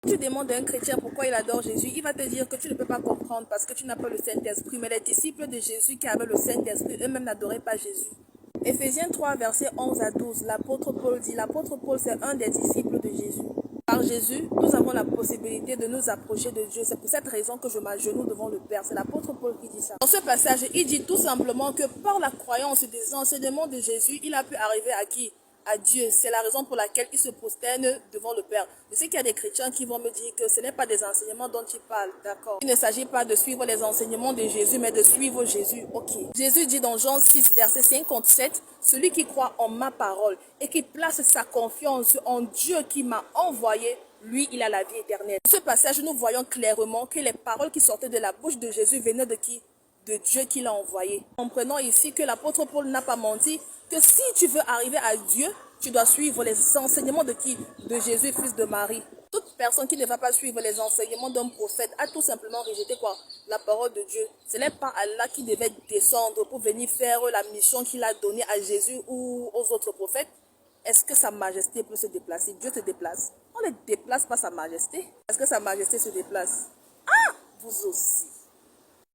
Tu demandes à un chrétien pourquoi il adore Jésus, il va te dire que tu ne peux pas comprendre parce que tu n'as pas le Saint-Esprit. Mais les disciples de Jésus qui avaient le Saint-Esprit, eux-mêmes n'adoraient pas Jésus. Éphésiens 3, versets 11 à 12, l'apôtre Paul dit, l'apôtre Paul c'est un des disciples de Jésus. Par Jésus, nous avons la possibilité de nous approcher de Dieu. C'est pour cette raison que je m'agenouille devant le Père. C'est l'apôtre Paul qui dit ça. Dans ce passage, il dit tout simplement que par la croyance des enseignements de Jésus, il a pu arriver à qui? À Dieu. C'est la raison pour laquelle il se prosterne devant le Père. Je sais qu'il y a des chrétiens qui vont me dire que ce n'est pas des enseignements dont il parle. D'accord. Il ne s'agit pas de suivre les enseignements de Jésus, mais de suivre Jésus. Ok. Jésus dit dans Jean 6, verset 57, celui qui croit en ma parole et qui place sa confiance en Dieu qui m'a envoyé, lui, il a la vie éternelle. Dans ce passage, nous voyons clairement que les paroles qui sortaient de la bouche de Jésus venaient de qui? De Dieu qui l'a envoyé. Comprenons ici que l'apôtre Paul n'a pas menti, que si tu veux arriver à Dieu, tu dois suivre les enseignements de qui? De Jésus, fils de Marie. Toute personne qui ne va pas suivre les enseignements d'un prophète a tout simplement rejeté quoi? La parole de Dieu. Ce n'est pas Allah qui devait descendre pour venir faire la mission qu'il a donnée à Jésus ou aux autres prophètes. Est-ce que sa majesté peut se déplacer? Dieu se déplace. On ne déplace pas sa majesté. Est-ce que sa majesté se déplace? Ah, vous aussi.